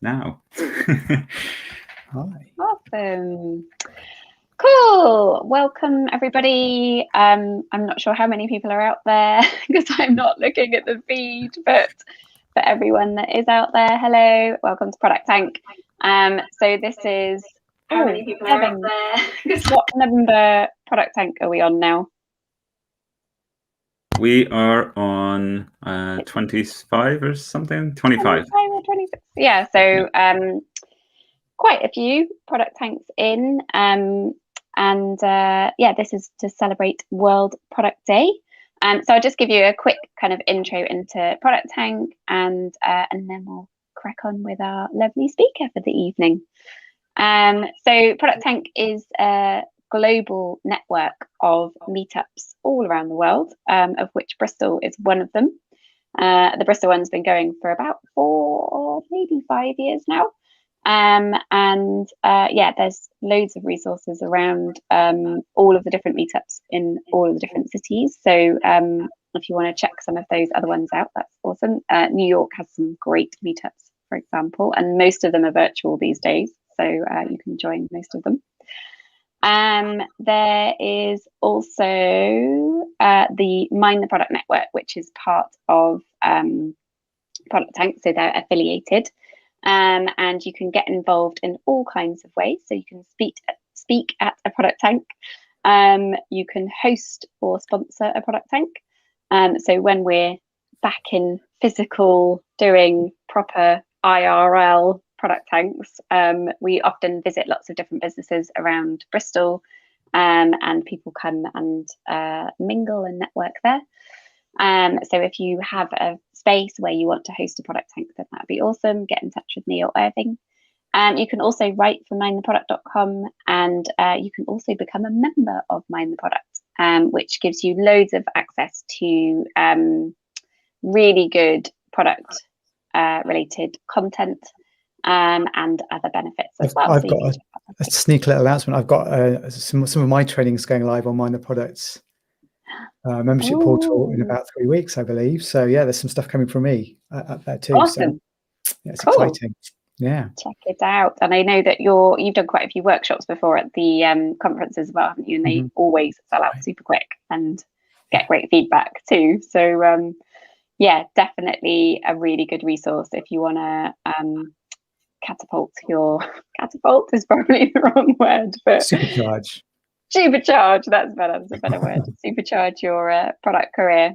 now. Hi. Awesome. Cool. Welcome, everybody. I'm not sure how many people are out there because I'm not looking at the feed, but for everyone that is out there, hello. Welcome to Product Tank. So this is How many people are out there? What number Product Tank are we on now? We are on 25 or something. 25. 25 or 26. Yeah. So quite a few Product Tanks in. Yeah, this is to celebrate World Product Day. So I'll just give you a quick kind of intro into Product Tank, and then we'll crack on with our lovely speaker for the evening. So Product Tank is a global network of meetups all around the world, of which Bristol is one of them. The Bristol one's been going for about 4 or maybe 5 years now. Yeah, there's loads of resources around all of the different meetups in all of the different cities. So if you want to check some of those other ones out, that's awesome. New York has some great meetups, for example, and most of them are virtual these days. So you can join most of them. There is also the Mind the Product Network, which is part of Product Tank. So they're affiliated. And you can get involved in all kinds of ways. So you can speak at a Product Tank. You can host or sponsor a Product Tank. So when we're back in physical doing proper IRL Product Tanks, we often visit lots of different businesses around Bristol, and people come and mingle and network there. So if you have a space where you want to host a Product Tank, then that'd be awesome. Get in touch with me or Irving. You can also write for mindtheproduct.com, and you can also become a member of Mind the Product, which gives you loads of access to really good product related content and other benefits as well. I've got a sneaky little announcement. I've got some of my trainings going live on Mind the Products membership portal in about 3 weeks, I believe. So yeah, there's some stuff coming from me up there too. Awesome. So yeah, it's cool. exciting. Yeah. Check it out. And I know that you've done quite a few workshops before at the conferences as well, haven't you? And they always sell out super quick and get great feedback too. So yeah, definitely a really good resource if you want to catapult is probably the wrong word, but supercharge, that's a better word. Supercharge your product career.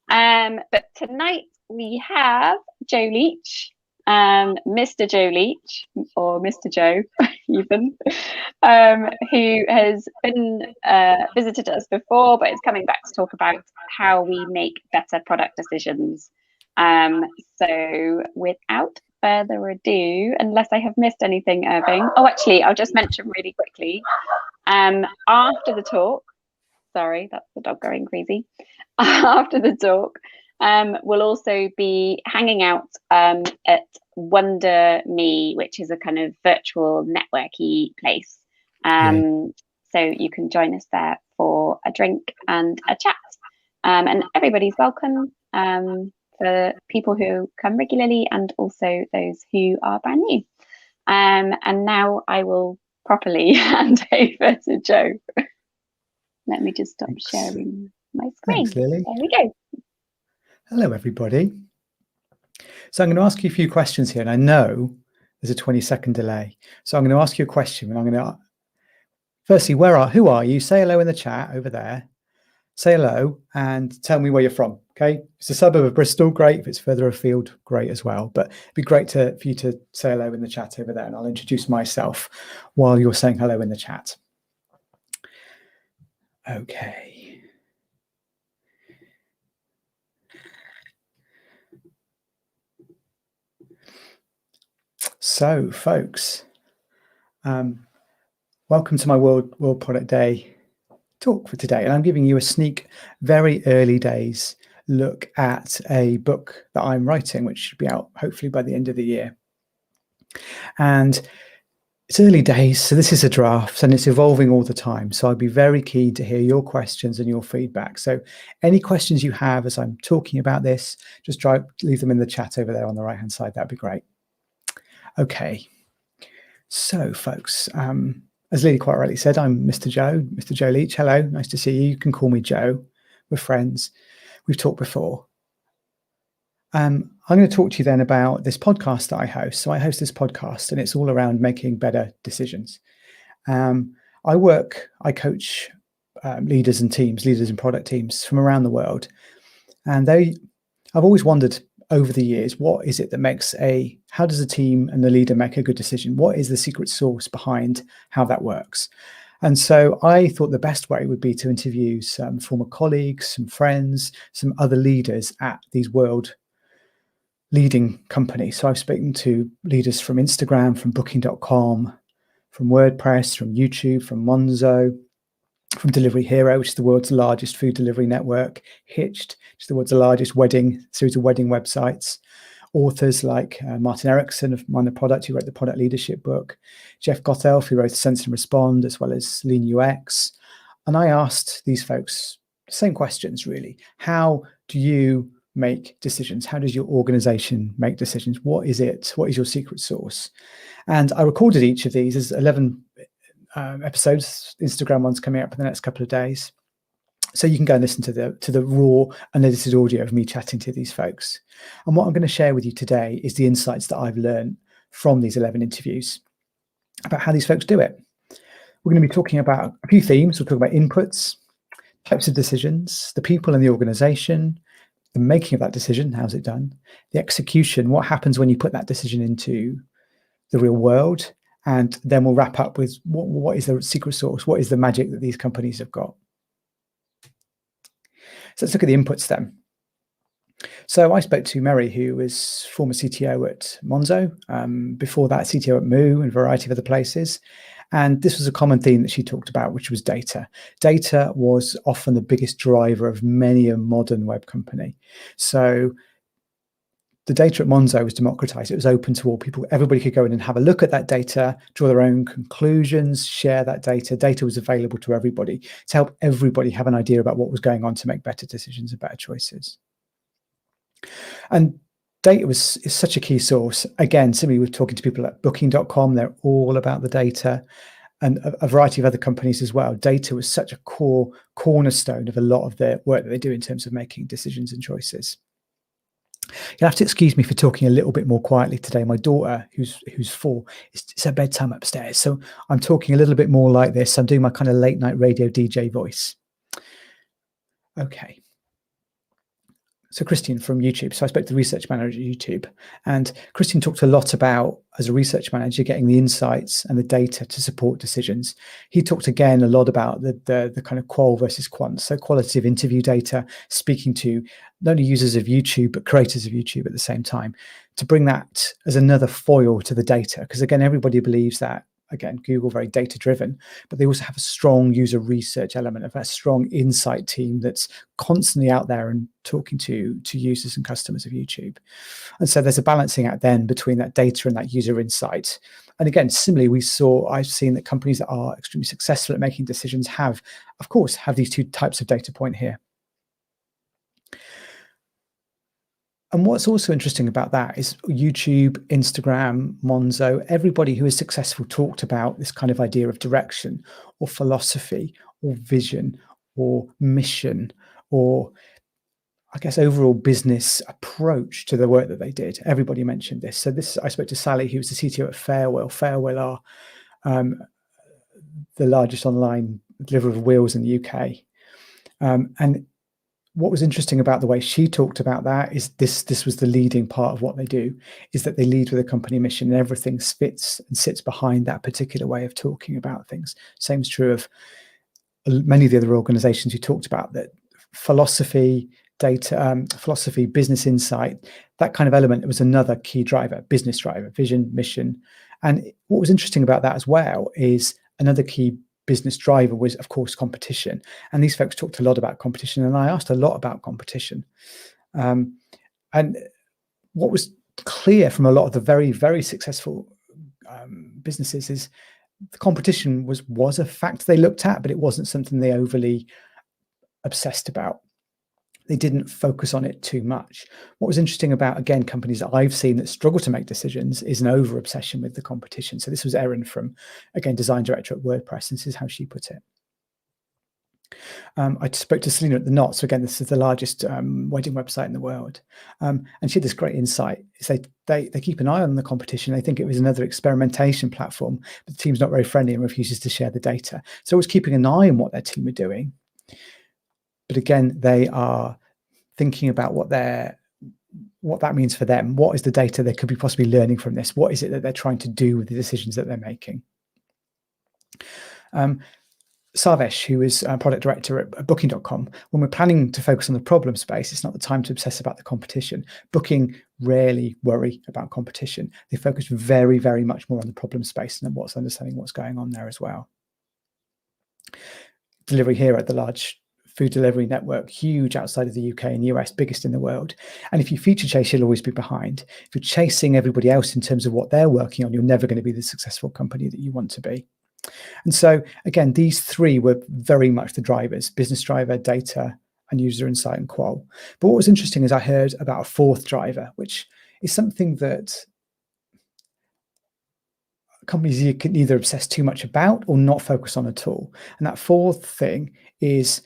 But tonight we have Joe Leach, Mr. Joe Leach, or Mr. Joe even, who has been visited us before, but is coming back to talk about how we make better product decisions. So without further ado, unless I have missed anything, Irving. Oh, actually, I'll just mention really quickly. After the talk, sorry, that's the dog going crazy. After the talk, we'll also be hanging out at Wonder Me, which is a kind of virtual networky place. So you can join us there for a drink and a chat. And everybody's welcome, for people who come regularly and also those who are brand new. And now I will properly hand over to Joe. Let me just stop sharing my screen. Thanks, Lily. There we go. Hello, everybody. So I'm going to ask you a few questions here, and I know there's a 20-second delay. So I'm going to ask you a question, and I'm going to firstly, who are you? Say hello in the chat over there. Say hello and tell me where you're from. Okay, if it's a suburb of Bristol, great. If it's further afield, great as well. But it'd be great for you to say hello in the chat over there, and I'll introduce myself while you're saying hello in the chat. Okay. So, folks, welcome to my World Product Day talk for today, and I'm giving you a sneak, very early days look at a book that I'm writing, which should be out hopefully by the end of the year. And it's early days, so this is a draft and it's evolving all the time. So I'd be very keen to hear your questions and your feedback. So any questions you have as I'm talking about this, just leave them in the chat over there on the right-hand side. That'd be great. Okay, so folks, as Lily quite rightly said, I'm Mr. Joe Leach. Hello, nice to see you. You can call me Joe. We're friends. We've talked before. I'm going to talk to you then about this podcast that I host. So I host this podcast, and it's all around making better decisions. I coach leaders and teams, leaders and product teams from around the world. And I've always wondered over the years, what is it that how does a team and the leader make a good decision? What is the secret sauce behind how that works? And so I thought the best way would be to interview some former colleagues, some friends, some other leaders at these world leading companies. So I've spoken to leaders from Instagram, from Booking.com, from WordPress, from YouTube, from Monzo, from Delivery Hero, which is the world's largest food delivery network, Hitched, which is the world's largest series of wedding websites, authors like Martin Erickson of Mind the Product, who wrote the Product Leadership book, Jeff Gothelf, who wrote Sense and Respond, as well as Lean UX. And I asked these folks the same questions, really. How do you make decisions? How does your organization make decisions? What is it? What is your secret sauce? And I recorded each of these as 11 episodes. Instagram one's coming up in the next couple of days, so you can go and listen to the raw unedited audio of me chatting to these folks. And what I'm going to share with you today is the insights that I've learned from these 11 interviews about how these folks do it. We're going to be talking about a few themes. We'll talk about inputs, types of decisions, the people in the organization, the making of that decision, how's it done, the execution, what happens when you put that decision into the real world, and then we'll wrap up with what is the secret sauce, what is the magic that these companies have got. So let's look at the inputs then. So I spoke to Mary, who was former CTO at Monzo, before that CTO at Moo and a variety of other places. And this was a common theme that she talked about, which was data. Data was often the biggest driver of many a modern web company. So the data at Monzo was democratized. It was open to all people. Everybody could go in and have a look at that data, draw their own conclusions, share that data. Data was available to everybody to help everybody have an idea about what was going on to make better decisions and better choices. And data is such a key source. Again, similarly with talking to people at Booking.com, they're all about the data, and a variety of other companies as well. Data was such a cornerstone of a lot of the work that they do in terms of making decisions and choices. You'll have to excuse me for talking a little bit more quietly today. My daughter, who's 4, it's her bedtime upstairs. So I'm talking a little bit more like this. I'm doing my kind of late night radio DJ voice. Okay. So Christian from YouTube. So I spoke to the research manager at YouTube, and Christian talked a lot about, as a research manager, getting the insights and the data to support decisions. He talked again a lot about the kind of qual versus quant, so qualitative interview data, speaking to not only users of YouTube, but creators of YouTube at the same time, to bring that as another foil to the data. Because again, everybody believes that, again, Google, very data driven, but they also have a strong user research element of a strong insight team that's constantly out there and talking to users and customers of YouTube. And so there's a balancing act then between that data and that user insight. And again, similarly, I've seen that companies that are extremely successful at making decisions have these two types of data point here. And what's also interesting about that is YouTube, Instagram, Monzo, everybody who is successful talked about this kind of idea of direction or philosophy or vision or mission or, I guess, overall business approach to the work that they did. Everybody mentioned this. So I spoke to Sally, who was the CTO at Farewell. Farewell are the largest online deliverer of wheels in the UK. And what was interesting about the way she talked about that is this was the leading part of what they do, is that they lead with a company mission, and everything fits and sits behind that particular way of talking about things. Same is true of many of the other organizations who talked about that philosophy, data, philosophy, business insight, that kind of element. It was another key driver, business driver, vision, mission. And what was interesting about that as well is another key business driver was, of course, competition. And these folks talked a lot about competition, and I asked a lot about competition. And what was clear from a lot of the very, very successful businesses is the competition was a fact they looked at, but it wasn't something they overly obsessed about. they didn't focus on it too much. What was interesting about, again, companies that I've seen that struggle to make decisions is an over obsession with the competition. So this was Erin from, again, design director at WordPress. This is how she put it. I spoke to Selena at the Knot. So again, this is the largest wedding website in the world. And she had this great insight. They keep an eye on the competition. They think it was another experimentation platform, but the team's not very friendly and refuses to share the data. So always keeping an eye on what their team are doing. But again, they are thinking about what that means for them. What is the data they could be possibly learning from this? What is it that they're trying to do with the decisions that they're making? Sarvesh, who is product director at Booking.com, when we're planning to focus on the problem space, it's not the time to obsess about the competition. Booking rarely worry about competition. They focus very, very much more on the problem space and what's understanding what's going on there as well. Delivery Hero, at the large food delivery network, huge outside of the UK and US, biggest in the world. And if you feature chase, you'll always be behind. If you're chasing everybody else in terms of what they're working on, you're never going to be the successful company that you want to be. And so, again, these three were very much the drivers: business driver, data, and user insight and qual. But what was interesting is I heard about a fourth driver, which is something that companies you can either obsess too much about or not focus on at all. And that fourth thing is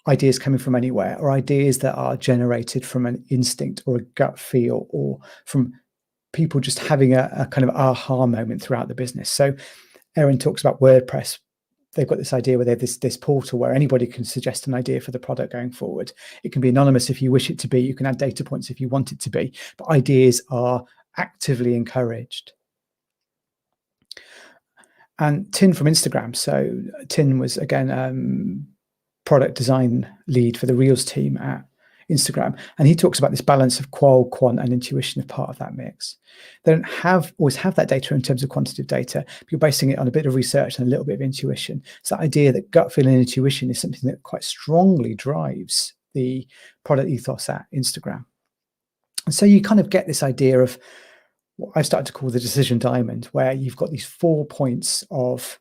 ideas coming from anywhere, or ideas that are generated from an instinct or a gut feel, or from people just having a kind of aha moment throughout the business. So Erin talks about WordPress. They've got this idea where they have this portal where anybody can suggest an idea for the product going forward. It can be anonymous if you wish it to be. You can add data points if you want it to be, but ideas are actively encouraged. And Tin from Instagram. So Tin was, again, product design lead for the Reels team at Instagram. And he talks about this balance of qual, quant, and intuition as part of that mix. They don't always have that data in terms of quantitative data, but you're basing it on a bit of research and a little bit of intuition. So that idea that gut feel and intuition is something that quite strongly drives the product ethos at Instagram. And so you kind of get this idea of what I've started to call the decision diamond, where you've got these 4 points of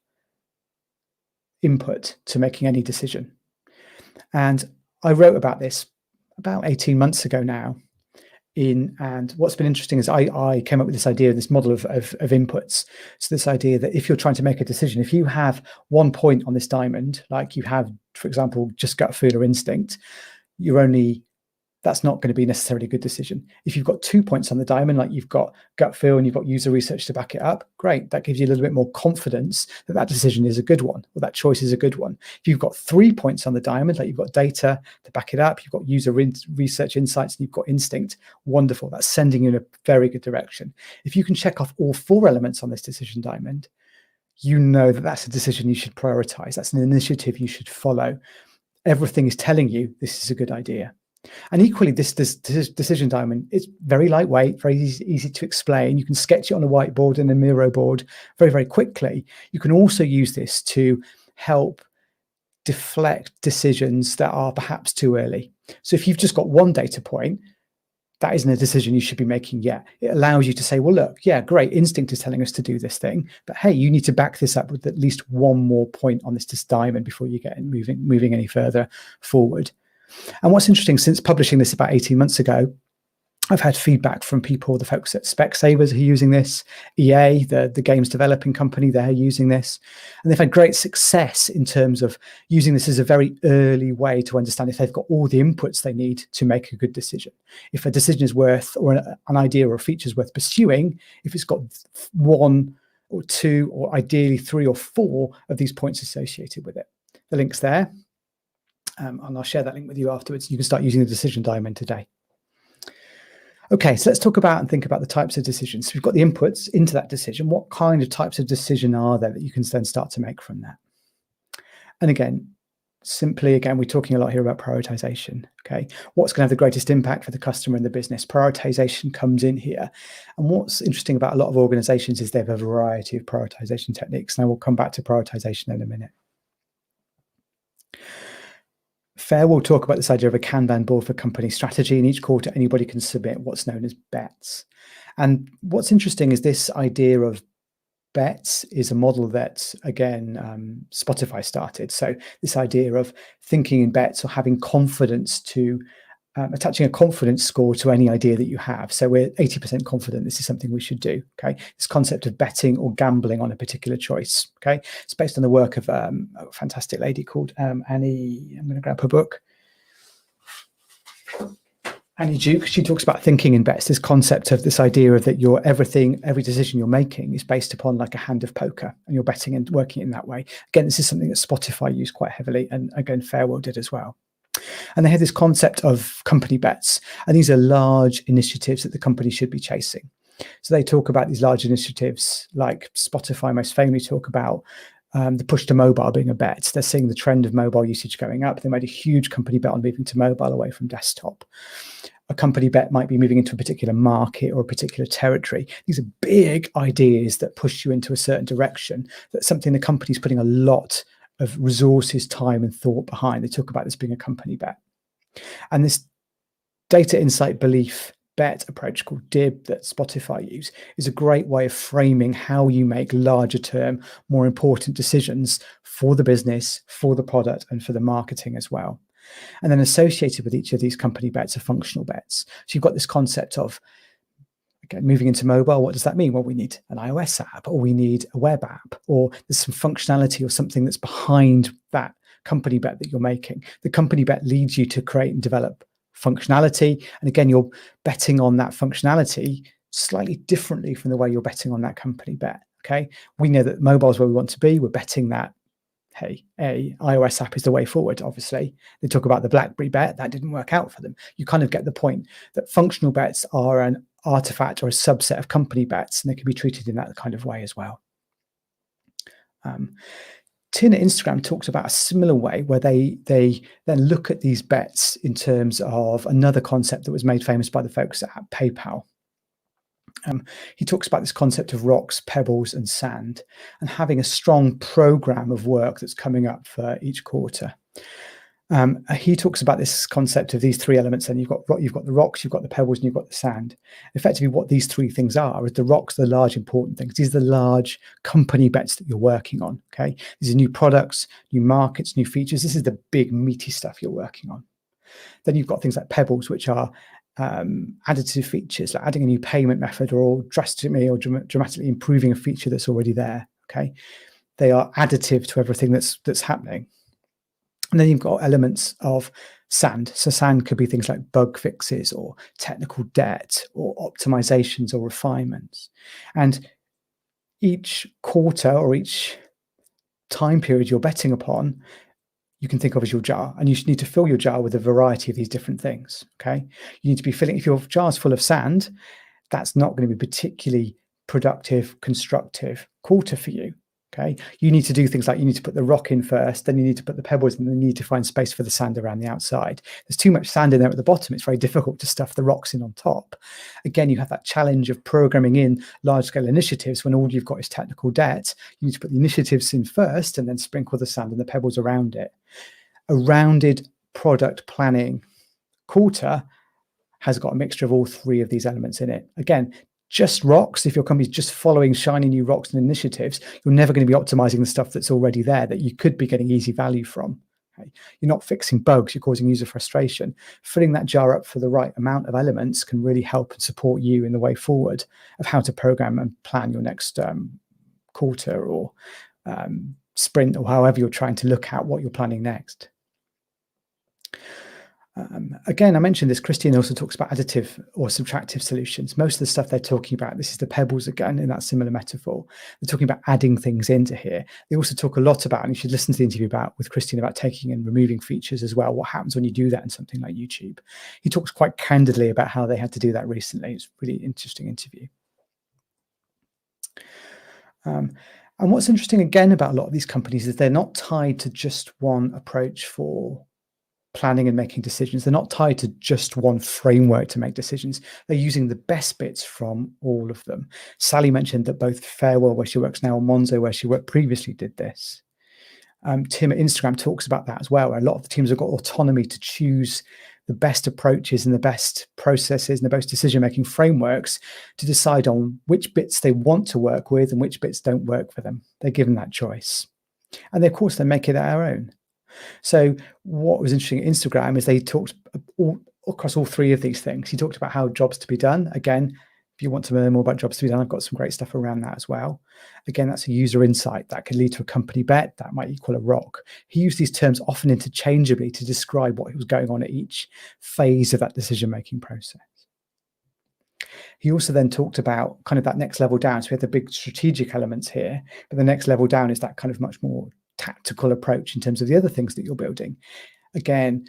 input to making any decision. And I wrote about this about 18 months ago now. And what's been interesting is I came up with this idea, this model of inputs. So this idea that if you're trying to make a decision, if you have 1 point on this diamond, like you have, for example, just gut feel or instinct, that's not going to be necessarily a good decision. If you've got 2 points on the diamond, like you've got gut feel and you've got user research to back it up, great. That gives you a little bit more confidence that that decision is a good one, or that choice is a good one. If you've got 3 points on the diamond, like you've got data to back it up, you've got user research insights, and you've got instinct, wonderful. That's sending you in a very good direction. If you can check off all 4 elements on this decision diamond, you know that that's a decision you should prioritize. That's an initiative you should follow. Everything is telling you this is a good idea. And equally, this decision diamond, it's very lightweight, very easy to explain. You can sketch it on a whiteboard and a Miro board very, very quickly. You can also use this to help deflect decisions that are perhaps too early. So if you've just got 1 data point, that isn't a decision you should be making yet. It allows you to say, well, look, yeah, great, instinct is telling us to do this thing, but hey, you need to back this up with at least 1 more point on this diamond before you get moving any further forward. And what's interesting, since publishing this about 18 months ago, I've had feedback from people, the folks at Specsavers who are using this, EA, the games developing company, they're using this. And they've had great success in terms of using this as a very early way to understand if they've got all the inputs they need to make a good decision. If a decision is worth, or an idea or a feature is worth pursuing, if it's got 1 or 2, or ideally 3 or 4 of these points associated with it. The link's there. And I'll share that link with you afterwards. You can start using the decision diamond today. Okay, so let's talk about and think about the types of decisions. So we've got the inputs into that decision. What kind of types of decision are there that you can then start to make from that? And again, we're talking a lot here about prioritization. Okay, what's going to have the greatest impact for the customer and the business? Prioritization comes in here. And what's interesting about a lot of organizations is they have a variety of prioritization techniques. And I will come back to prioritization in a minute. Fair will talk about this idea of a Kanban board for company strategy. In each quarter, anybody can submit what's known as bets. And what's interesting is this idea of bets is a model that, again, Spotify started. So this idea of thinking in bets or having confidence to attaching a confidence score to any idea that you have. So we're 80% confident this is something we should do. Okay, this concept of betting or gambling on a particular choice. Okay, it's based on the work of a fantastic lady called Annie. I'm going to grab her book. Annie Duke. She talks about thinking in bets. This concept of this idea of that every decision you're making is based upon like a hand of poker, and you're betting and working in that way. Again, this is something that Spotify used quite heavily, and again, Farewell did as well. And they had this concept of company bets, and these are large initiatives that the company should be chasing. So they talk about these large initiatives, like Spotify most famously talk about the push to mobile being a bet. They're seeing the trend of mobile usage going up. They made a huge company bet on moving to mobile away from desktop. A company bet might be moving into a particular market or a particular territory. These are big ideas that push you into a certain direction. That's something the company's putting a lot of resources, time, and thought behind. They talk about this being a company bet. And this data insight belief bet approach called DIB that Spotify use is a great way of framing how you make larger term, more important decisions for the business, for the product, and for the marketing as well. And then associated with each of these company bets are functional bets. So you've got this concept of, okay, moving into mobile, what does that mean? Well, we need an iOS app, or we need a web app, or there's some functionality or something that's behind that company bet that you're making. The company bet leads you to create and develop functionality. And again, you're betting on that functionality slightly differently from the way you're betting on that company bet. Okay, we know that mobile is where we want to be. We're betting that, hey, a iOS app is the way forward. Obviously, they talk about the BlackBerry bet. That didn't work out for them. You kind of get the point that functional bets are an artifact or a subset of company bets, and they can be treated in that kind of way as well. Tina Instagram talks about a similar way where they then look at these bets in terms of another concept that was made famous by the folks at PayPal. He talks about this concept of rocks, pebbles, and sand, and having a strong program of work that's coming up for each quarter. He talks about this concept of these three elements, and you've got the rocks, you've got the pebbles, and you've got the sand. Effectively, what these three things are is the rocks, the large important things. These are the large company bets that you're working on. Okay, these are new products, new markets, new features. This is the big meaty stuff you're working on. Then you've got things like pebbles, which are additive features, like adding a new payment method or dramatically improving a feature that's already there. Okay, they are additive to everything that's happening. And then you've got elements of sand. So sand could be things like bug fixes or technical debt or optimizations or refinements. And each quarter or each time period you're betting upon, you can think of as your jar, and you need to fill your jar with a variety of these different things. Okay, you need to be filling. If your jar's full of sand, that's not going to be particularly productive, constructive quarter for you. Okay, you need to do things like you need to put the rock in first, then you need to put the pebbles, and then you need to find space for the sand around the outside. There's too much sand in there at the bottom. It's very difficult to stuff the rocks in on top. Again, you have that challenge of programming in large-scale initiatives when all you've got is technical debt. You need to put the initiatives in first and then sprinkle the sand and the pebbles around it. A rounded product planning quarter has got a mixture of all three of these elements in it. Again, just rocks, if your company's just following shiny new rocks and initiatives, you're never going to be optimizing the stuff that's already there that you could be getting easy value from. Okay? You're not fixing bugs, you're causing user frustration. Filling that jar up for the right amount of elements can really help and support you in the way forward of how to program and plan your next quarter or sprint, or however you're trying to look at what you're planning next. Again, I mentioned this. Christian also talks about additive or subtractive solutions. Most of the stuff they're talking about, this is the pebbles again in that similar metaphor. They're talking about adding things into here. They also talk a lot about, and you should listen to the interview with Christian about taking and removing features as well. What happens when you do that in something like YouTube? He talks quite candidly about how they had to do that recently. It's a really interesting interview. And what's interesting again about a lot of these companies is they're not tied to just one approach for planning and making decisions. They're not tied to just one framework to make decisions. They're using the best bits from all of them. Sally mentioned that both Farewell, where she works now, and Monzo, where she worked previously, did this. Tim at Instagram talks about that as well, where a lot of the teams have got autonomy to choose the best approaches and the best processes and the best decision-making frameworks to decide on which bits they want to work with and which bits don't work for them. They're given that choice. And of course, they make it their own. So what was interesting at Instagram is they talked across all three of these things. He talked about how jobs to be done. Again, if you want to learn more about jobs to be done, I've got some great stuff around that as well. Again, that's a user insight that could lead to a company bet that might equal a ROC. He used these terms often interchangeably to describe what was going on at each phase of that decision-making process. He also then talked about kind of that next level down. So we had the big strategic elements here, but the next level down is that kind of much more tactical approach in terms of the other things that you're building. Again,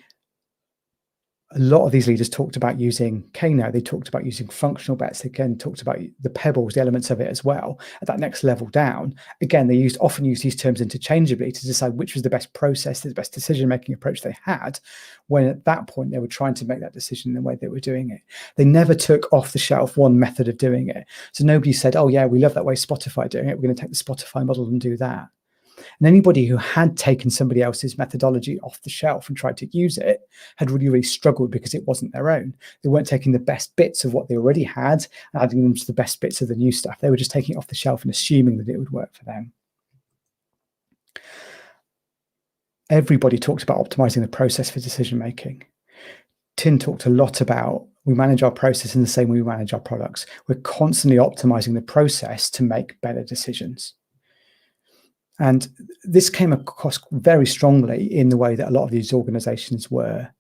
a lot of these leaders talked about using keynote. They talked about using functional bets. They again talked about the pebbles, the elements of it as well. At that next level down, again, they often use these terms interchangeably to decide which was the best process, the best decision-making approach they had, when at that point they were trying to make that decision in the way they were doing it. They never took off the shelf one method of doing it. So nobody said, oh yeah, we love that way Spotify doing it. We're going to take the Spotify model and do that. And anybody who had taken somebody else's methodology off the shelf and tried to use it had really, really struggled because it wasn't their own. They weren't taking the best bits of what they already had and adding them to the best bits of the new stuff. They were just taking it off the shelf and assuming that it would work for them. Everybody talked about optimizing the process for decision making. Tin talked a lot about we manage our process in the same way we manage our products. We're constantly optimizing the process to make better decisions. And this came across very strongly in the way that a lot of these organizations were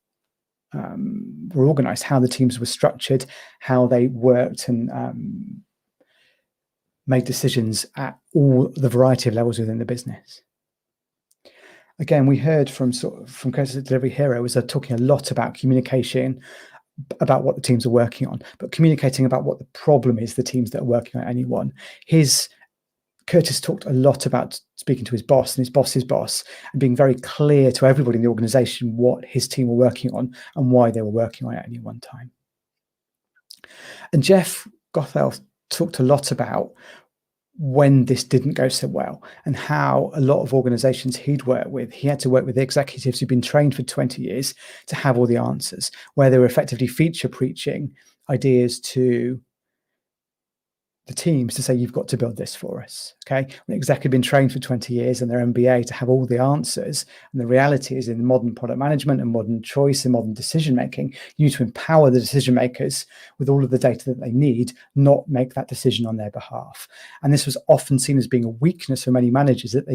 organized, how the teams were structured, how they worked and made decisions at all the variety of levels within the business. Again, we heard from Curtis at Delivery Hero was talking a lot about communication, about what the teams are working on, but communicating about what the problem is, the teams that are working on any one. Curtis talked a lot about speaking to his boss and his boss's boss and being very clear to everybody in the organization what his team were working on and why they were working on it at any one time. And Jeff Gothel talked a lot about when this didn't go so well and how a lot of organizations he'd worked with, he had to work with executives who'd been trained for 20 years to have all the answers, where they were effectively feature preaching ideas to the teams to say, you've got to build this for us, okay? When exec had been trained for 20 years and their MBA to have all the answers, and the reality is in modern product management and modern choice and modern decision-making, you need to empower the decision makers with all of the data that they need, not make that decision on their behalf. And this was often seen as being a weakness for many managers, that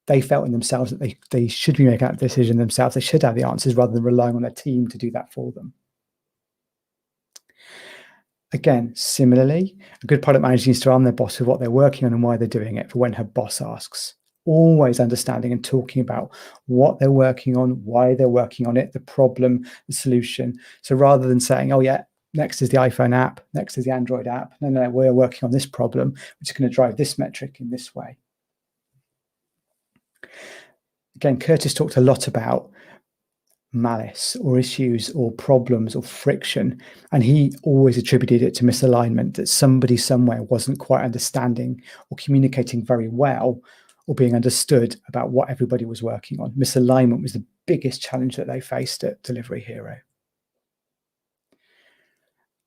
they felt in themselves that they should be making that decision themselves, they should have the answers rather than relying on their team to do that for them. Again, similarly, a good product manager needs to arm their boss with what they're working on and why they're doing it for when her boss asks. Always understanding and talking about what they're working on, why they're working on it, the problem, the solution. So rather than saying, oh yeah, next is the iPhone app, next is the Android app. No, we're working on this problem, which is going to drive this metric in this way. Again, Curtis talked a lot about malice or issues or problems or friction, and he always attributed it to misalignment, that somebody somewhere wasn't quite understanding or communicating very well or being understood about what everybody was working on. Misalignment was the biggest challenge that they faced at Delivery Hero.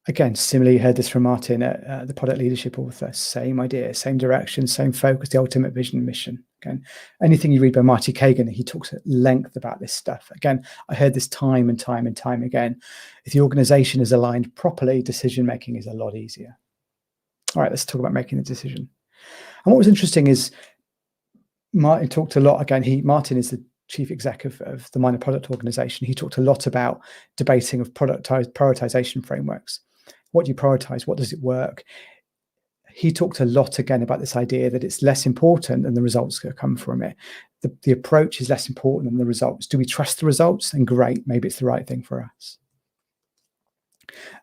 Again, similarly, heard this from Martin at the Product Leadership Author. Same idea, same direction, same focus, the ultimate vision and mission. Again, anything you read by Marty Kagan, he talks at length about this stuff. Again, I heard this time and time and time again. If the organization is aligned properly, decision-making is a lot easier. All right, let's talk about making the decision. And what was interesting is Martin talked a lot, again, Martin is the chief exec of the minor product organization. He talked a lot about debating of prioritization frameworks. What do you prioritize? What does it work? He talked a lot again about this idea that it's less important than the results that come from it. The approach is less important than the results. Do we trust the results? Then great, maybe it's the right thing for us.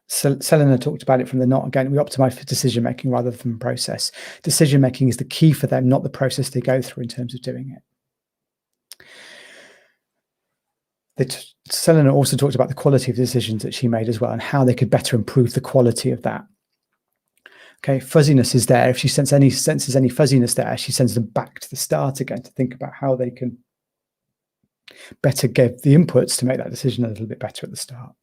So Selena talked about it from the not. Again, we optimize for decision-making rather than process. Decision-making is the key for them, not the process they go through in terms of doing it. Selena also talked about the quality of the decisions that she made as well and how they could better improve the quality of that. Okay, fuzziness is there. If she senses any fuzziness there, she sends them back to the start again to think about how they can better give the inputs to make that decision a little bit better at the start.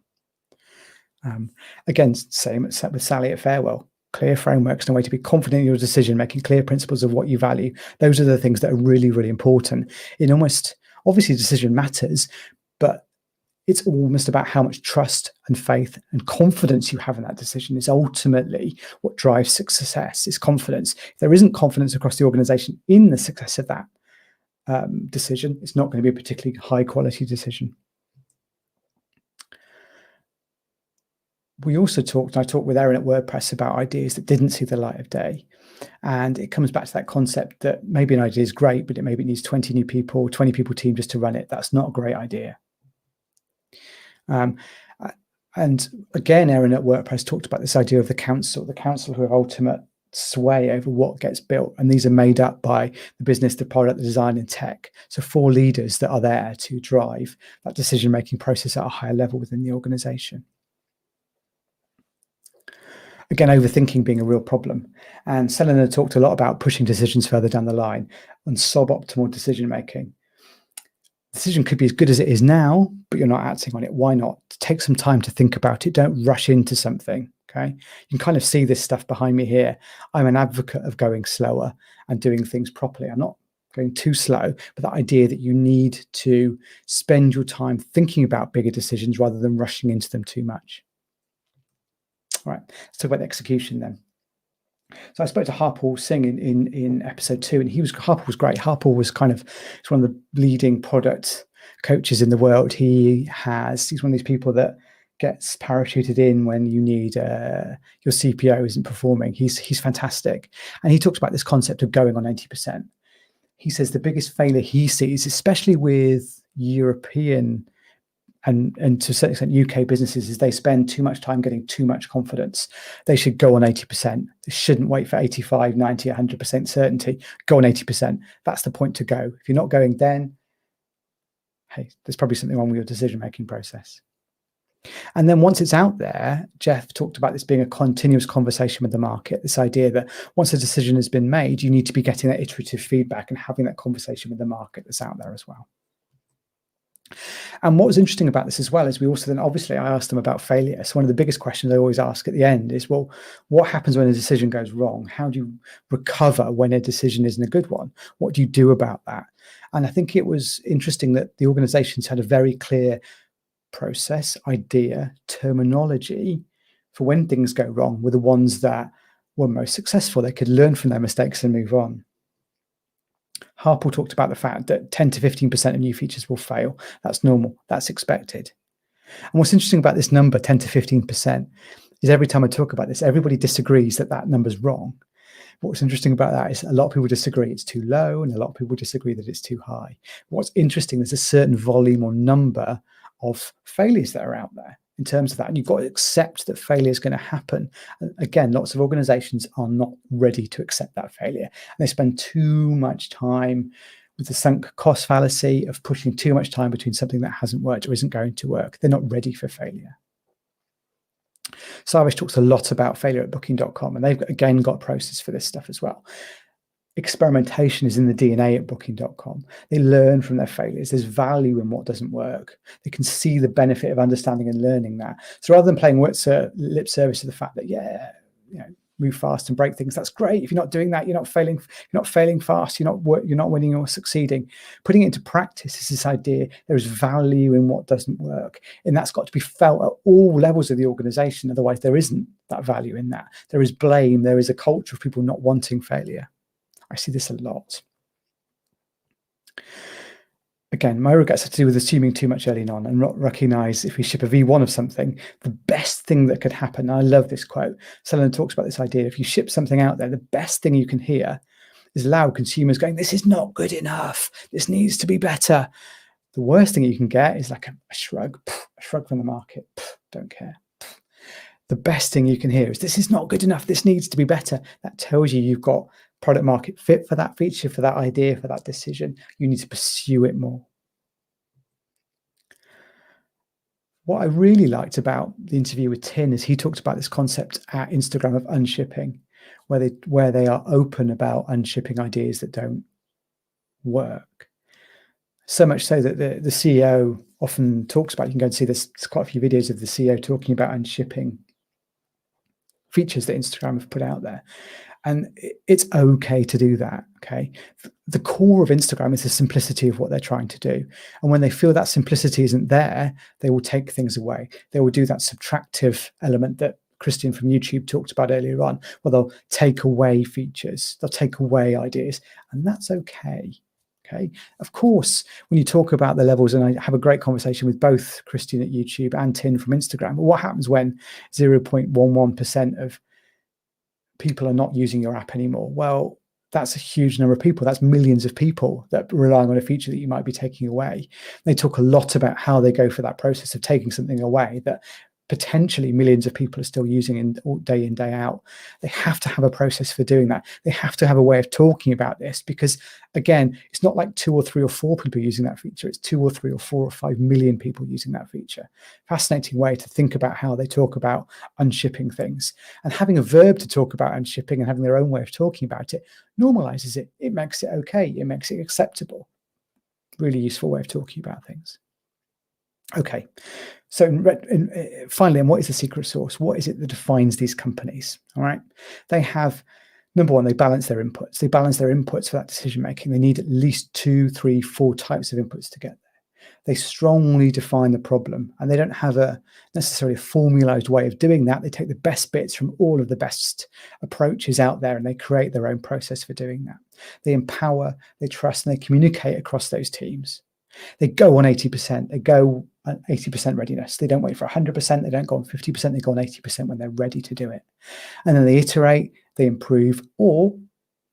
Again, same with Sally at Farewell. Clear frameworks and a way to be confident in your decision, making clear principles of what you value. Those are the things that are really, really important. In almost, obviously decision matters, but It's almost about how much trust and faith and confidence you have in that decision is ultimately what drives success. It's confidence. If there isn't confidence across the organization in the success of that decision, it's not going to be a particularly high quality decision. I talked with Erin at WordPress about ideas that didn't see the light of day. And it comes back to that concept that maybe an idea is great, but maybe it needs 20 new people, 20 people team just to run it. That's not a great idea. And again, Erin at WordPress talked about this idea of the council who have ultimate sway over what gets built. And these are made up by the business, the product, the design, and tech. So 4 leaders that are there to drive that decision-making process at a higher level within the organization. Again, overthinking being a real problem. And Selena talked a lot about pushing decisions further down the line and suboptimal decision-making. Decision could be as good as it is now, but you're not acting on it. Why not? Take some time to think about it. Don't rush into something, okay? You can kind of see this stuff behind me here. I'm an advocate of going slower and doing things properly. I'm not going too slow, but that idea that you need to spend your time thinking about bigger decisions rather than rushing into them too much. All right, let's talk about execution then. So I spoke to Harpal Singh in episode 2, and Harpal was great. Harpal was he's one of the leading product coaches in the world. He's one of these people that gets parachuted in when you need your CPO isn't performing. He's fantastic, and he talks about this concept of going on 80%. He says the biggest failure he sees, especially with European and to a certain extent UK businesses, is they spend too much time getting too much confidence. They should go on 80%. They shouldn't wait for 85, 90, 100% certainty. Go on 80%. That's the point to go. If you're not going then, hey, there's probably something wrong with your decision-making process. And then once it's out there, Jeff talked about this being a continuous conversation with the market, this idea that once a decision has been made, you need to be getting that iterative feedback and having that conversation with the market that's out there as well. And what was interesting about this as well is we also then, obviously, I asked them about failure. So one of the biggest questions I always ask at the end is, well, what happens when a decision goes wrong? How do you recover when a decision isn't a good one? What do you do about that? And I think it was interesting that the organizations had a very clear process, idea, terminology for when things go wrong were the ones that were most successful. They could learn from their mistakes and move on. Harpal talked about the fact that 10 to 15% of new features will fail. That's normal. That's expected. And what's interesting about this number, 10 to 15%, is every time I talk about this, everybody disagrees that that number's wrong. What's interesting about that is a lot of people disagree it's too low, and a lot of people disagree that it's too high. What's interesting, there's a certain volume or number of failures that are out there in terms of that, and you've got to accept that failure is going to happen. And again, lots of organizations are not ready to accept that failure, and they spend too much time with the sunk cost fallacy of pushing too much time between something that hasn't worked or isn't going to work. They're not ready for failure. Sarvesh talks a lot about failure at Booking.com, and they've again got a process for this stuff as well. Experimentation is in the DNA at Booking.com. They learn from their failures. There's value in what doesn't work. They can see the benefit of understanding and learning that. So rather than playing lip service to the fact that, move fast and break things, that's great. If you're not doing that, you're not failing fast, you're not winning or succeeding. Putting it into practice is this idea there is value in what doesn't work, and that's got to be felt at all levels of the organization. Otherwise, there isn't that value in that. There is blame. There is a culture of people not wanting failure. I see this a lot. Again, my regrets have to do with assuming too much early on and not recognize if we ship a V1 of something, the best thing that could happen. And I love this quote. Selena talks about this idea. If you ship something out there, the best thing you can hear is loud consumers going, this is not good enough. This needs to be better. The worst thing you can get is like a shrug from the market. Don't care. The best thing you can hear is, this is not good enough. This needs to be better. That tells you you've got product market fit for that feature, for that idea, for that decision. You need to pursue it more. What I really liked about the interview with Tin is he talked about this concept at Instagram of unshipping, where they are open about unshipping ideas that don't work. So much so that the CEO often talks about, you can go and see there's quite a few videos of the CEO talking about unshipping features that Instagram have put out there. And it's okay to do that. Okay. The core of Instagram is the simplicity of what they're trying to do. And when they feel that simplicity isn't there, they will take things away. They will do that subtractive element that Christian from YouTube talked about earlier on, where they'll take away features, they'll take away ideas, and that's okay. Okay. Of course, when you talk about the levels, and I have a great conversation with both Christian at YouTube and Tin from Instagram, what happens when 0.11% of people are not using your app anymore? Well, that's a huge number of people. That's millions of people that are relying on a feature that you might be taking away. They talk a lot about how they go for that process of taking something away that potentially millions of people are still using in, day out. They have to have a process for doing that. They have to have a way of talking about this, because again, it's not like 2 or 3 or 4 people using that feature. It's 2 or 3 or 4 or 5 million people using that feature. Fascinating way to think about how they talk about unshipping things, and having a verb to talk about unshipping and having their own way of talking about it normalizes it. It makes it okay. It makes it acceptable. Really useful way of talking about things. Okay, so finally, and what is the secret sauce? What is it that defines these companies? All right, they have, number one, they balance their inputs. They balance their inputs for that decision making. They need at least 2, 3, 4 types of inputs to get there. They strongly define the problem, and they don't have a necessarily a formalized way of doing that. They take the best bits from all of the best approaches out there, and they create their own process for doing that. They empower, they trust, and they communicate across those teams. They go on 80%. They go on 80% readiness. They don't wait for 100%. They don't go on 50%. They go on 80% when they're ready to do it. And then they iterate, they improve, or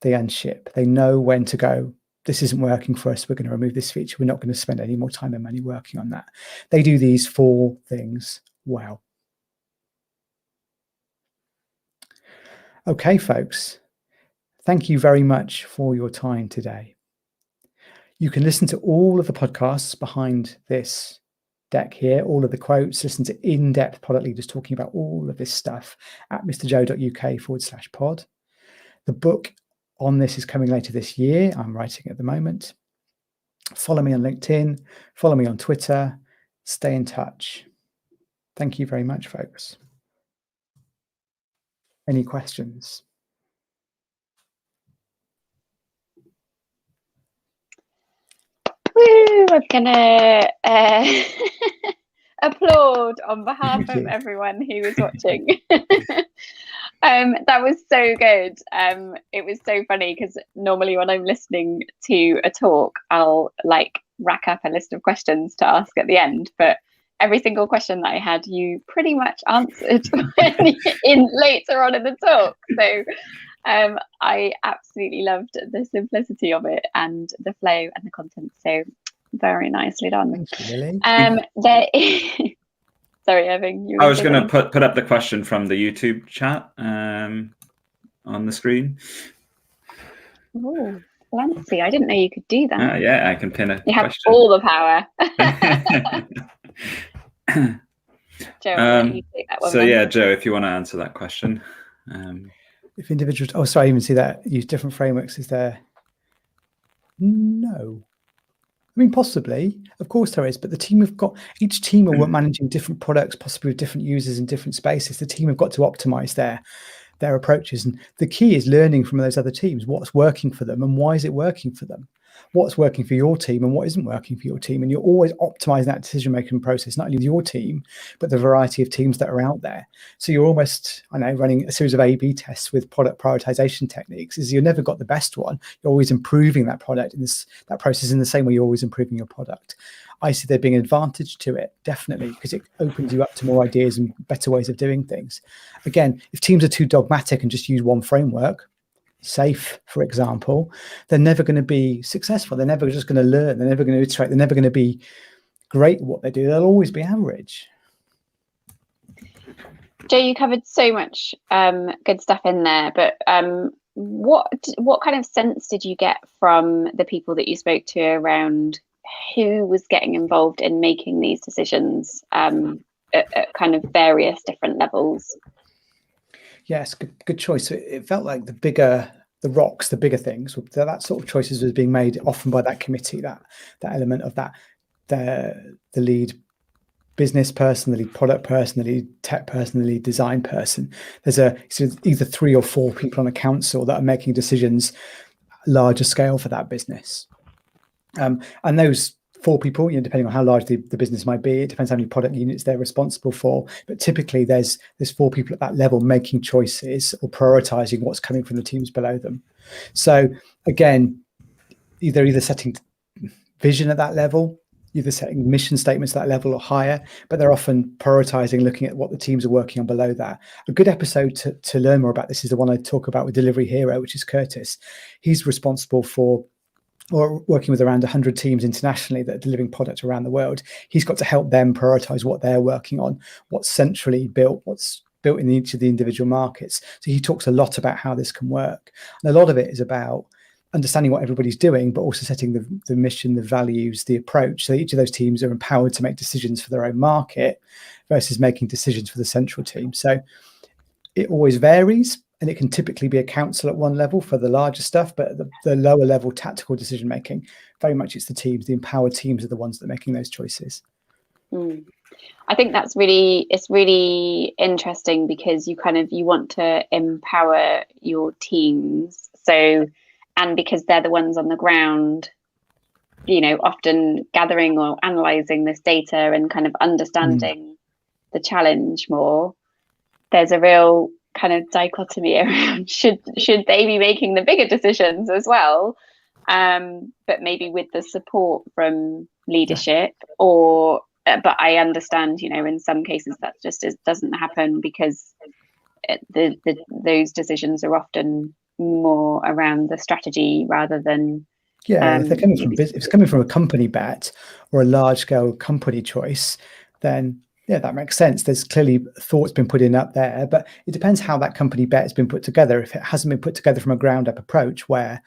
they unship. They know when to go. This isn't working for us. We're going to remove this feature. We're not going to spend any more time and money working on that. They do these 4 things well. Okay, folks. Thank you very much for your time today. You can listen to all of the podcasts behind this deck here, all of the quotes, listen to in-depth product leaders talking about all of this stuff at mrjoe.uk/pod. The book on this is coming later this year. I'm writing at the moment. Follow me on LinkedIn, follow me on Twitter, stay in touch. Thank you very much, folks. Any questions? Woo! I'm gonna applaud on behalf of everyone who was watching. That was so good. It was so funny because normally when I'm listening to a talk, I'll like rack up a list of questions to ask at the end, but every single question that I had, you pretty much answered in later on in the talk. So I absolutely loved the simplicity of it and the flow and the content. So very nicely done. Thank you, Lily. Sorry, Evan. I was going to put up the question from the YouTube chat on the screen. Oh, fancy! I didn't know you could do that. Yeah, I can pin a question. You have all the power. Joe, I'll let you take that one. So yeah, Joe, if you want to answer that question. If individuals, oh, sorry, I even see that use different frameworks. Is there? No. I mean, possibly, of course there is, but the team have got, each team are managing different products, possibly with different users in different spaces. The team have got to optimize their approaches. And the key is learning from those other teams, what's working for them and why is it working for them? What's working for your team and what isn't working for your team. And you're always optimizing that decision-making process, not only with your team, but the variety of teams that are out there. So you're almost, I know, running a series of A/B tests with product prioritization techniques. Is you've never got the best one. You're always improving that product in that process in the same way you're always improving your product. I see there being an advantage to it, definitely, because it opens you up to more ideas and better ways of doing things. Again, if teams are too dogmatic and just use one framework, SAFe, for example, they're never going to be successful. They're never just going to learn. They're never going to iterate. They're never going to be great at what they do. They'll always be average. Joe, you covered so much good stuff in there, but what kind of sense did you get from the people that you spoke to around who was getting involved in making these decisions at kind of various different levels? Yes, good choice. So it felt like the bigger things, that sort of choices was being made often by that committee, that element of that, the lead business person, the lead product person, the lead tech person, the lead design person. There's either 3 or 4 people on a council that are making decisions larger scale for that business. And those 4 people, depending on how large the business might be, it depends how many product units they're responsible for. But typically there's 4 people at that level making choices or prioritizing what's coming from the teams below them. So again, either setting vision at that level, either setting mission statements at that level or higher, but they're often prioritizing, looking at what the teams are working on below that. A good episode to learn more about this is the one I talk about with Delivery Hero, which is Curtis. He's responsible for, or working with around 100 teams internationally that are delivering products around the world. He's got to help them prioritize what they're working on, what's centrally built, what's built in each of the individual markets. So he talks a lot about how this can work. And a lot of it is about understanding what everybody's doing, but also setting the mission, the values, the approach. So each of those teams are empowered to make decisions for their own market versus making decisions for the central team. So it always varies, and it can typically be a council at one level for the larger stuff, but the lower level tactical decision making, very much it's the teams, the empowered teams are the ones that are making those choices. I think it's really interesting because you want to empower your teams. So, and because they're the ones on the ground, often gathering or analyzing this data and kind of understanding the challenge more, there's a real kind of dichotomy around should they be making the bigger decisions as well, but maybe with the support from leadership, or but I understand, in some cases that just doesn't happen because those decisions are often more around the strategy rather than if they're coming from if it's coming from a company bet or a large scale company choice, then that makes sense. There's clearly thoughts been put in up there, but it depends how that company bet has been put together. If it hasn't been put together from a ground up approach where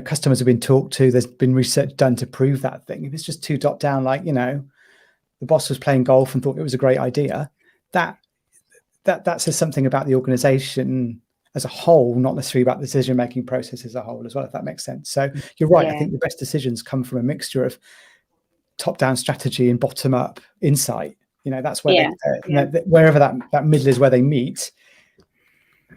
customers have been talked to, there's been research done to prove that thing. If it's just too top down, like the boss was playing golf and thought it was a great idea, that says something about the organization as a whole, not necessarily about the decision-making process as a whole as well, if that makes sense. So you're right. I think the best decisions come from a mixture of top-down strategy and bottom-up insight. That's where wherever that middle is where they meet.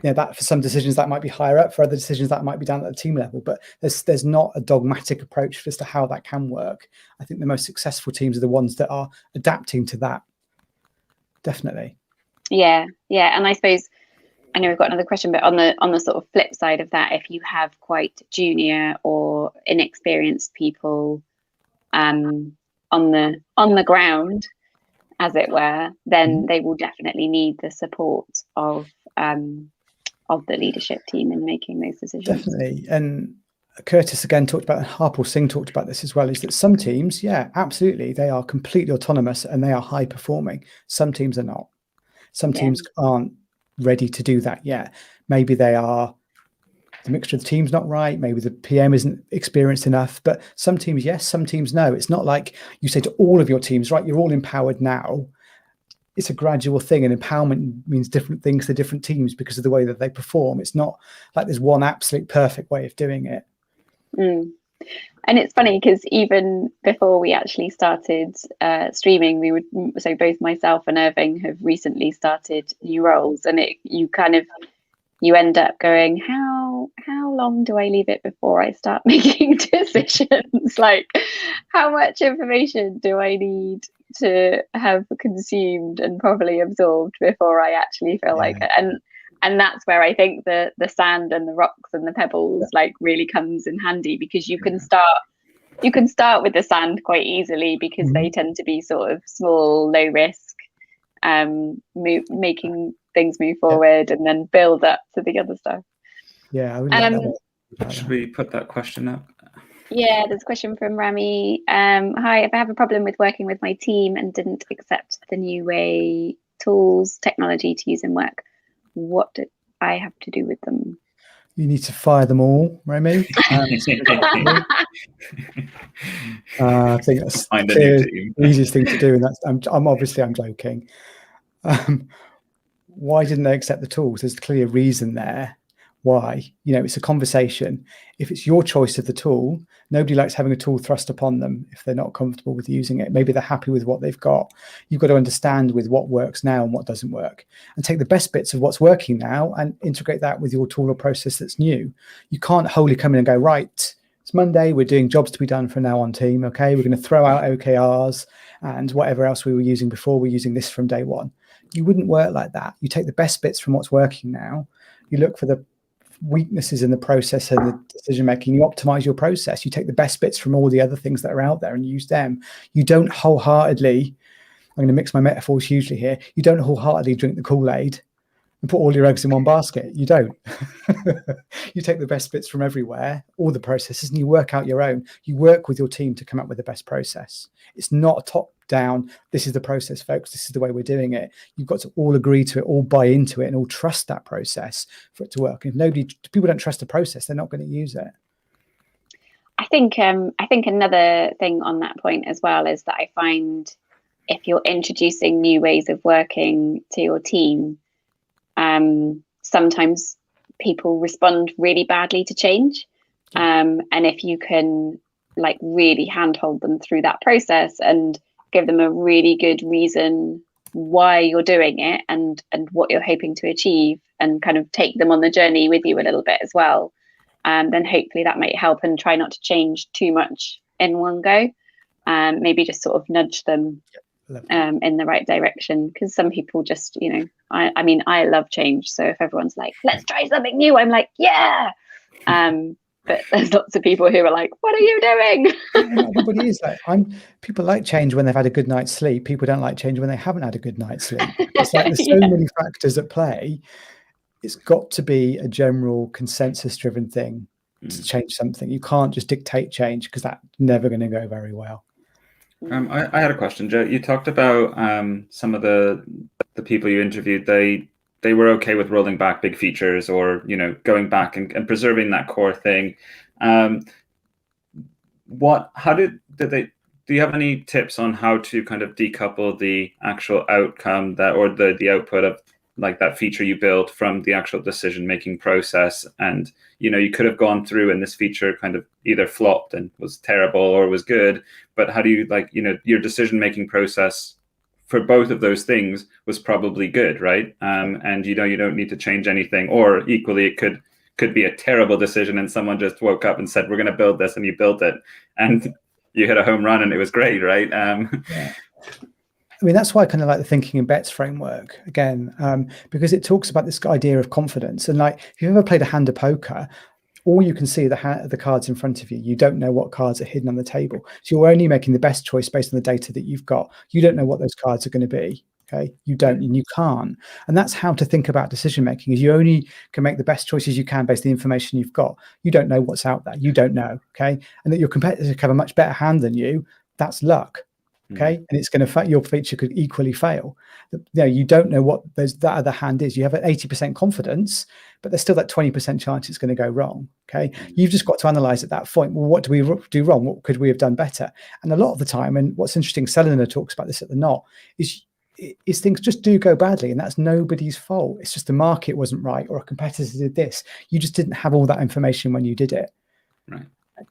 That for some decisions that might be higher up, for other decisions that might be down at the team level. But there's not a dogmatic approach as to how that can work. I think the most successful teams are the ones that are adapting to that. Definitely. Yeah. And I suppose, I know we've got another question, but on the sort of flip side of that, if you have quite junior or inexperienced people on the ground, as it were, then they will definitely need the support of the leadership team in making those decisions. Definitely. And Curtis again talked about, and Harpal Singh talked about this as well, is that some teams, absolutely, they are completely autonomous and they are high performing. Some teams are not. Some teams aren't ready to do that yet. Maybe they are, the mixture of the team's not right, maybe the PM isn't experienced enough, but some teams yes, some teams no. It's not like you say to all of your teams, right, you're all empowered now. It's a gradual thing, and empowerment means different things to different teams because of the way that they perform. It's not like there's one absolute perfect way of doing it. And it's funny because even before we actually started streaming, so both myself and Irving have recently started new roles, and you end up going, how long do I leave it before I start making decisions? Like, how much information do I need to have consumed and properly absorbed before I actually feel like it? And that's where I think the sand and the rocks and the pebbles really comes in handy, because you can start with the sand quite easily because they tend to be sort of small, low risk, making things move forward, and then build up to the other stuff. Should we put that question up? Yeah, there's a question from Rami. Hi, if I have a problem with working with my team and didn't accept the new tools, technology to use in work, what do I have to do with them? You need to fire them all, Remy. I think that's the easiest thing to do, and that's I'm joking. Why didn't they accept the tools? There's clearly a reason there. Why? It's a conversation. If it's your choice of the tool, nobody likes having a tool thrust upon them if they're not comfortable with using it. Maybe they're happy with what they've got. You've got to understand with what works now and what doesn't work, and take the best bits of what's working now and integrate that with your tool or process that's new. You can't wholly come in and go, right, it's Monday, we're doing jobs to be done from now on, team. Okay, we're going to throw out OKRs and whatever else we were using before, we're using this from day one. You wouldn't work like that. You take the best bits from what's working now. You look for the weaknesses in the process and the decision making. You optimize your process. You take the best bits from all the other things that are out there and use them. You don't wholeheartedly, I'm going to mix my metaphors hugely here, you don't wholeheartedly drink the Kool-Aid and put all your eggs in one basket. You don't. You take the best bits from everywhere, all the processes, and you work out your own. You work with your team to come up with the best process. It's not a top down, this is the process, folks, this is the way we're doing it. You've got to all agree to it, all buy into it, and all trust that process for it to work. If people don't trust the process, they're not going to use it. I think another thing on that point as well is that I find if you're introducing new ways of working to your team, sometimes people respond really badly to change. And if you can really handhold them through that process and give them a really good reason why you're doing it and what you're hoping to achieve, and kind of take them on the journey with you a little bit as well, then hopefully that might help, and try not to change too much in one go. Maybe just sort of nudge them in the right direction, because some people just, I mean, I love change. So if everyone's like, let's try something new, I'm like, yeah. But there's lots of people who are like, what are you doing? Everybody is like, people like change when they've had a good night's sleep. People don't like change when they haven't had a good night's sleep. It's like there's so many factors at play. It's got to be a general consensus driven thing to change something. You can't just dictate change, because that's never going to go very well. I had a question, Joe. You talked about some of the people you interviewed. They were okay with rolling back big features, or going back and preserving that core thing. Do you have any tips on how to kind of decouple the actual outcome or the output of that feature you built from the actual decision making process? And you could have gone through and this feature kind of either flopped and was terrible or was good, but how do you your decision making process for both of those things was probably good, right? And you don't need to change anything. Or equally, it could be a terrible decision and someone just woke up and said, we're going to build this, and you built it and you hit a home run and it was great, right? Yeah. I mean, that's why I kind of like the thinking in bets framework again, because it talks about this idea of confidence. And if you've ever played a hand of poker, all you can see are the cards in front of you. You don't know what cards are hidden on the table. So you're only making the best choice based on the data that you've got. You don't know what those cards are going to be. Okay, you don't, and you can't. And that's how to think about decision making, is you only can make the best choices you can based on the information you've got. You don't know what's out there. You don't know. Okay, and that your competitors have a much better hand than you, that's luck. Okay, and it's going to your feature could equally fail. You don't know what that other hand is. You have an 80% confidence, but there's still that 20% chance it's going to go wrong. Okay, you've just got to analyze at that point, well, what do we do wrong? What could we have done better? And a lot of the time, and what's interesting, Selena talks about this at the Knot, is things just do go badly, and that's nobody's fault. It's just the market wasn't right, or a competitor did this. You just didn't have all that information when you did it. Right.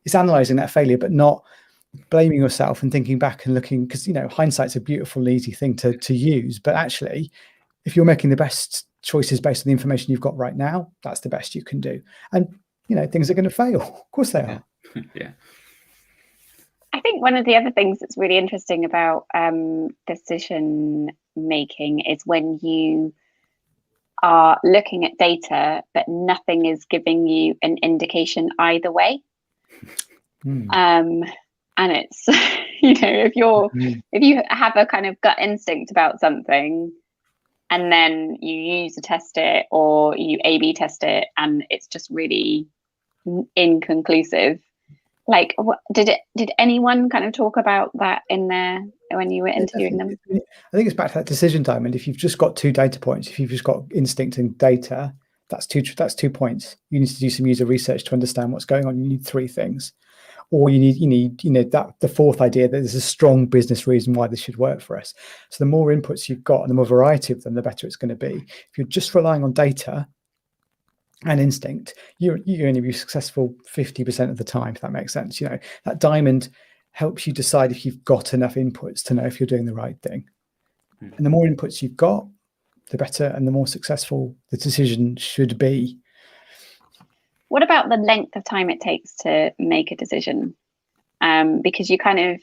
It's analyzing that failure, but not blaming yourself and thinking back and looking, because hindsight's a beautiful, easy thing to use. But actually, if you're making the best choices based on the information you've got right now, that's the best you can do. And things are going to fail. Of course they are. Yeah. I think one of the other things that's really interesting about decision making is when you are looking at data, but nothing is giving you an indication either way. And it's, if you have a kind of gut instinct about something, and then you user test it or you A/B test it, and it's just really inconclusive. Did anyone kind of talk about that in there when you were interviewing them? I think it's back to that decision diamond. If you've just got 2 data points, if you've just got instinct and data, that's 2 points. You need to do some user research to understand what's going on. You need 3 things. Or you need that the 4th idea that there's a strong business reason why this should work for us. So the more inputs you've got and the more variety of them, the better it's going to be. If you're just relying on data and instinct, you're going to be successful 50% of the time, if that makes sense. That diamond helps you decide if you've got enough inputs to know if you're doing the right thing. And the more inputs you've got, the better and the more successful the decision should be. What about the length of time it takes to make a decision? Because you kind of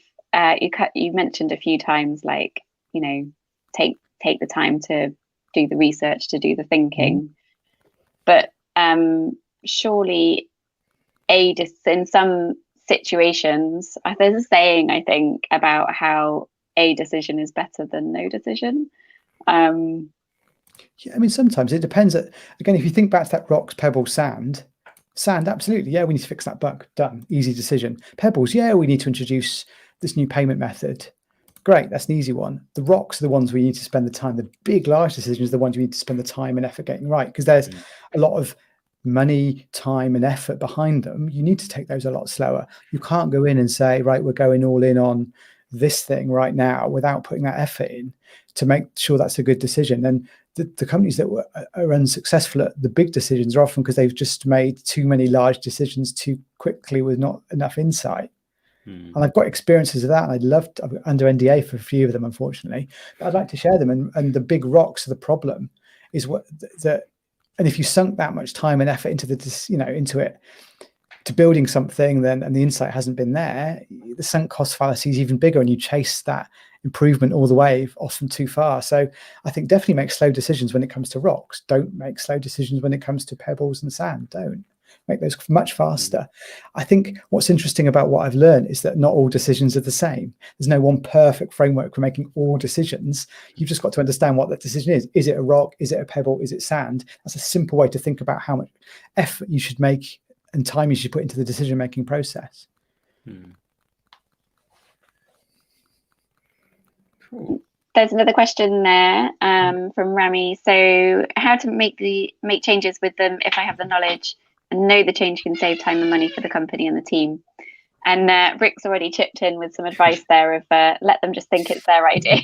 you mentioned a few times, like, take the time to do the research, to do the thinking, but surely in some situations, there's a saying, I think, about how a decision is better than no decision. Yeah, sometimes it depends. Again, if you think back to that rocks, pebbles, sand, absolutely, yeah, we need to fix that bug. Done. Easy decision. Pebbles, yeah, we need to introduce this new payment method. Great, that's an easy one. The rocks are the ones where you need to spend the time. The big, large decisions are the ones you need to spend the time and effort getting right, because there's a lot of money, time, and effort behind them. You need to take those a lot slower. You can't go in and say, right, we're going all in on this thing right now without putting that effort in to make sure that's a good decision. And the companies that are unsuccessful at the big decisions are often because they've just made too many large decisions too quickly with not enough insight. And I've got experiences of that, and I'm under NDA for a few of them, unfortunately, but I'd like to share them. And the big rocks of the problem is and if you sunk that much time and effort into to building something, and the insight hasn't been there, the sunk cost fallacy is even bigger, and you chase that improvement all the way, often too far. So I think definitely make slow decisions when it comes to rocks. Don't make slow decisions when it comes to pebbles and sand. Don't make those much faster. I think what's interesting about what I've learned is that not all decisions are the same. There's no one perfect framework for making all decisions. You've just got to understand what that decision is. Is it a rock? Is it a pebble? Is it sand? That's a simple way to think about how much effort you should make and time you should put into the decision-making process. Cool. There's another question there from Rami. So, how to make changes with them if I have the knowledge and know the change can save time and money for the company and the team? And Rick's already chipped in with some advice there of let them just think it's their idea.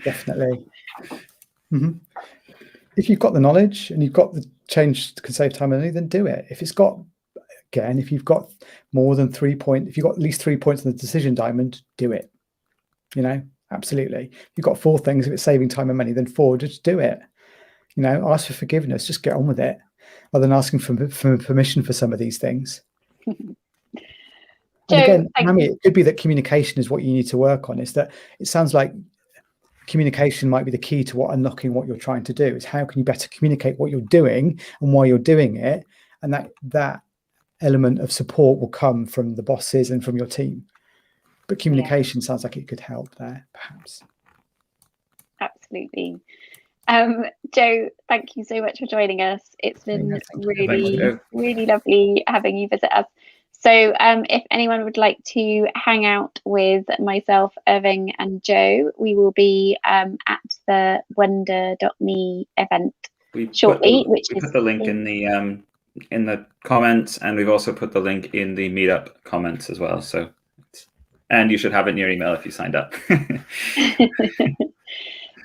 Definitely. If you've got the knowledge and you've got the change that can save time and money, then do it. If you've got more than 3 points, if you've got at least 3 points on the decision diamond, do it. Absolutely. If you've got 4 things, if it's saving time and money, then 4, just do it. Ask for forgiveness, just get on with it, rather than asking for permission for some of these things. And again, it could be that communication is what you need to work on. Is that it sounds like communication might be the key to unlocking what you're trying to do. Is how can you better communicate what you're doing and why you're doing it, and that element of support will come from the bosses and from your team. But communication sounds like it could help there, perhaps. Absolutely. Joe, thank you so much for joining us. It's been really lovely having you visit us. So if anyone would like to hang out with myself, Irving, and Joe, we will be at the wonder.me event shortly. We put the link in the comments, and we've also put the link in the meetup comments as well. So, and you should have it in your email if you signed up.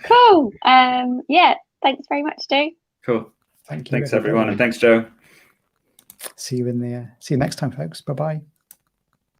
Cool. Thanks very much, Joe. Cool. Thanks, everyone, and thanks, Joe. See you next time, folks. Bye-bye.